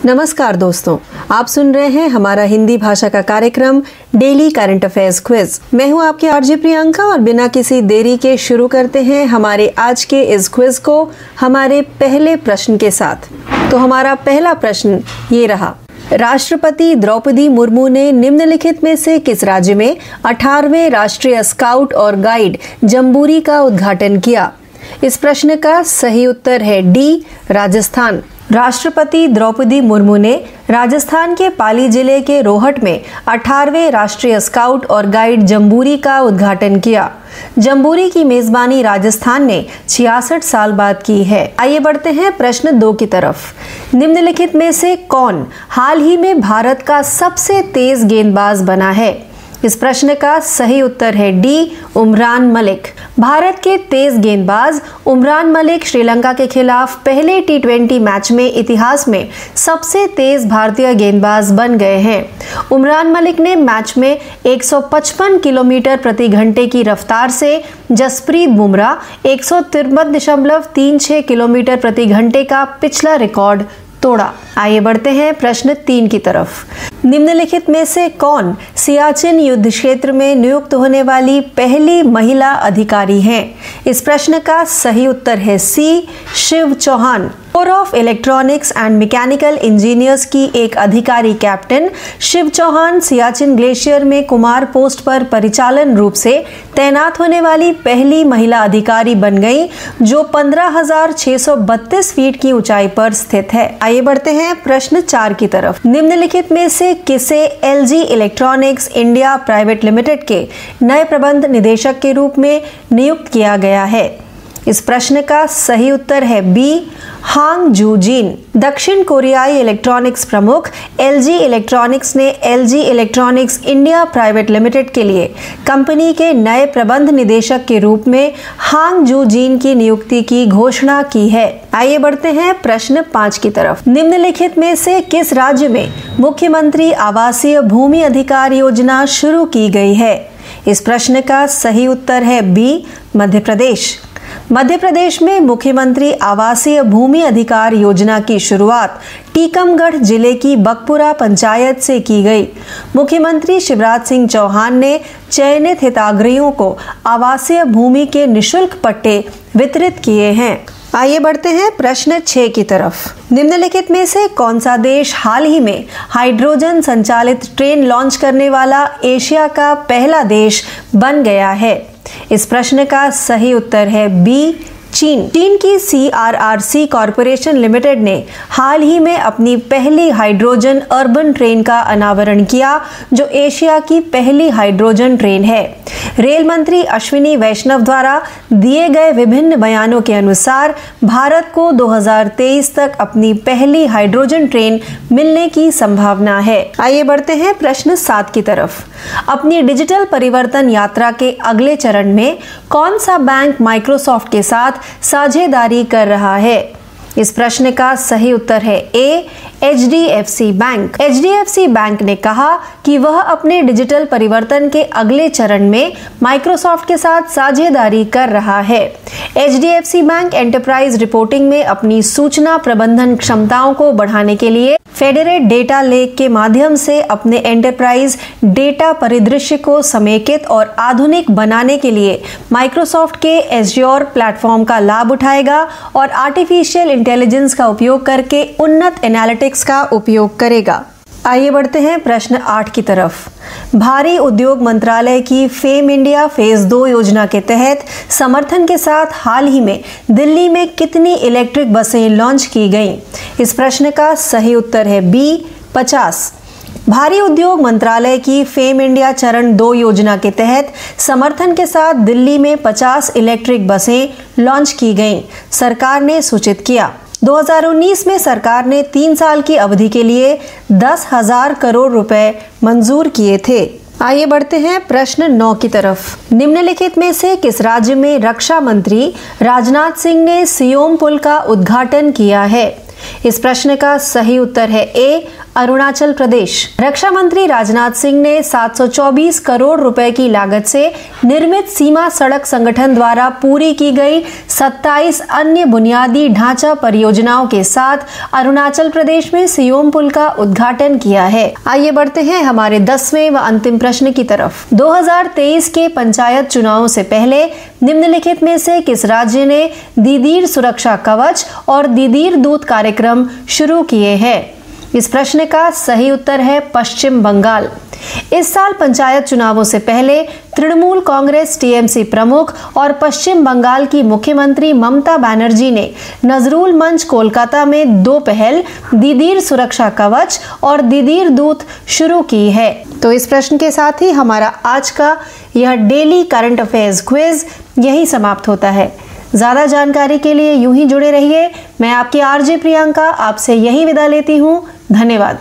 नमस्कार दोस्तों, आप सुन रहे हैं हमारा हिंदी भाषा का कार्यक्रम डेली करंट अफेयर्स क्विज। मैं हूं आपकी आरजे प्रियंका और बिना किसी देरी के शुरू करते हैं हमारे आज के इस क्विज को हमारे पहले प्रश्न के साथ। तो हमारा पहला प्रश्न ये रहा, राष्ट्रपति द्रौपदी मुर्मू ने निम्नलिखित में से किस राज्य में 18वें राष्ट्रीय स्काउट और गाइड जम्बूरी का उद्घाटन किया? इस प्रश्न का सही उत्तर है डी, राजस्थान। राष्ट्रपति द्रौपदी मुर्मू ने राजस्थान के पाली जिले के रोहट में 18वें राष्ट्रीय स्काउट और गाइड जम्बूरी का उद्घाटन किया। जम्बूरी की मेजबानी राजस्थान ने 66 साल बाद की है। आइए बढ़ते हैं प्रश्न 2 की तरफ। निम्नलिखित में से कौन हाल ही में भारत का सबसे तेज गेंदबाज बना है? इस प्रश्न का सही उत्तर है डी, उमरान मलिक। भारत के तेज गेंदबाज उमरान मलिक श्रीलंका के खिलाफ पहले T20 मैच में इतिहास में सबसे तेज भारतीय गेंदबाज बन गए हैं। उमरान मलिक ने मैच में 155 किलोमीटर प्रति घंटे की रफ्तार से जसप्रीत बुमराह 153.36 किलोमीटर प्रति घंटे का पिछला रिकॉर्ड तोड़ा। आइए बढ़ते हैं प्रश्न 3 की तरफ। निम्नलिखित में से कौन सियाचिन युद्ध क्षेत्र में नियुक्त होने वाली पहली महिला अधिकारी हैं? इस प्रश्न का सही उत्तर है C, Shiv Chauhan. Corps of electronics and mechanical engineers की एक अधिकारी कैप्टन शिव चौहान सियाचिन ग्लेशियर में कुमार पोस्ट पर परिचालन रूप से तैनात होने वाली पहली महिला अधिकारी बन गई, जो 15,632 फीट की ऊंचाई पर स्थित है। आइए बढ़ते हैं प्रश्न 4 की तरफ। निम्नलिखित में से किसे LG electronics India private limited के नए प्रबंध निदेशक के रूप में नियुक्त किया गया है? इस प्रश्न का सही उत्तर है बी, हांग जू जिन। दक्षिण कोरियाई इलेक्ट्रॉनिक्स प्रमुख LG इलेक्ट्रॉनिक्स ने LG electronics India private limited के लिए कंपनी के नए प्रबंध निदेशक के रूप में हांग जू जिन की नियुक्ति की घोषणा की है। आइए बढ़ते हैं प्रश्न 5 की तरफ। निम्नलिखित में से किस राज्य में मुख्यमंत्री आवासीय भूमि अधिकार योजना शुरू की गई है? इस प्रश्न का सही उत्तर है बी, मध्य प्रदेश। मध्य प्रदेश में मुख्यमंत्री आवासीय भूमि अधिकार योजना की शुरुआत टीकमगढ़ जिले की बकपुरा पंचायत से की गई। मुख्यमंत्री शिवराज सिंह चौहान ने चयनित हिताग्रहियों को आवासीय भूमि के निशुल्क पट्टे वितरित किए हैं। आइए बढ़ते हैं प्रश्न 6 की तरफ। निम्नलिखित में से कौन सा देश हाल ही में हाइड्रोजन संचालित ट्रेन लॉन्च करने वाला एशिया का पहला देश बन गया है? इस प्रश्न का सही उत्तर है बी, चीन। चीन की CRRC कॉरपोरेशन लिमिटेड ने हाल ही में अपनी पहली हाइड्रोजन अर्बन ट्रेन का अनावरण किया, जो एशिया की पहली हाइड्रोजन ट्रेन है। रेल मंत्री अश्विनी वैष्णव द्वारा दिए गए विभिन्न बयानों के अनुसार भारत को 2023 तक अपनी पहली हाइड्रोजन ट्रेन मिलने की संभावना है। आइए बढ़ते हैं प्रश्न 7 की तरफ। अपनी डिजिटल परिवर्तन यात्रा के अगले चरण में कौन सा बैंक माइक्रोसॉफ्ट के साथ साझेदारी कर रहा है? इस प्रश्न का सही उत्तर है ए, HDFC बैंक। HDFC बैंक ने कहा कि वह अपने डिजिटल परिवर्तन के अगले चरण में माइक्रोसॉफ्ट के साथ साझेदारी कर रहा है। HDFC बैंक एंटरप्राइज रिपोर्टिंग में अपनी सूचना प्रबंधन क्षमताओं को बढ़ाने के लिए फेडरेट डेटा लेक के माध्यम से अपने एंटरप्राइज डेटा परिदृश्य को समेकित और आधुनिक बनाने के लिए माइक्रोसॉफ्ट के एज्योर प्लेटफॉर्म का लाभ उठाएगा और आर्टिफिशियल इंटेलिजेंस का उपयोग करके उन्नत एनालिटिक्स का उपयोग करेगा। आइए बढ़ते हैं प्रश्न 8 की तरफ। भारी उद्योग मंत्रालय की फेम इंडिया फेज 2 योजना के तहत समर्थन के साथ हाल ही में दिल्ली में कितनी इलेक्ट्रिक बसें लॉन्च की गईं? इस प्रश्न का सही उत्तर है बी, 50। भारी उद्योग मंत्रालय की फेम इंडिया चरण 2 योजना के तहत समर्थन के साथ दिल्ली में 50 इलेक्ट्रिक बसें लॉन्च की गईं, सरकार ने सूचित किया। 2019 में सरकार ने 3 साल की अवधि के लिए 10,000 करोड़ रुपए मंजूर किए थे। आइए बढ़ते हैं प्रश्न 9 की तरफ। निम्नलिखित में से किस राज्य में रक्षा मंत्री राजनाथ सिंह ने सियोम पुल का उद्घाटन किया है? इस प्रश्न का सही उत्तर है ए, अरुणाचल प्रदेश। रक्षा मंत्री राजनाथ सिंह ने 724 करोड़ रुपए की लागत से निर्मित सीमा सड़क संगठन द्वारा पूरी की गई 27 अन्य बुनियादी ढांचा परियोजनाओं के साथ अरुणाचल प्रदेश में सियोम पुल का उद्घाटन किया है। आइए बढ़ते हैं हमारे 10वें व अंतिम प्रश्न की तरफ। 2023 के पंचायत चुनावों से पहले निम्नलिखित में से किस राज्य ने दीदीर सुरक्षा कवच और दीदीर दूत कार्यक्रम शुरू किए हैं? इस प्रश्न का सही उत्तर है पश्चिम बंगाल। इस साल पंचायत चुनावों से पहले तृणमूल कांग्रेस टीएमसी प्रमुख और पश्चिम बंगाल की मुख्यमंत्री ममता बनर्जी ने नजरुल मंच कोलकाता में 2 पहल दीदीर सुरक्षा कवच और दीदीर दूत शुरू की है। तो इस प्रश्न के साथ ही हमारा आज का यह डेली करंट अफेयर्स क्विज यही समाप्त होता है। ज्यादा जानकारी के लिए यूं ही जुड़े रहिए। मैं आपकी आरजे प्रियंका आपसे यही विदा लेती हूं। धन्यवाद।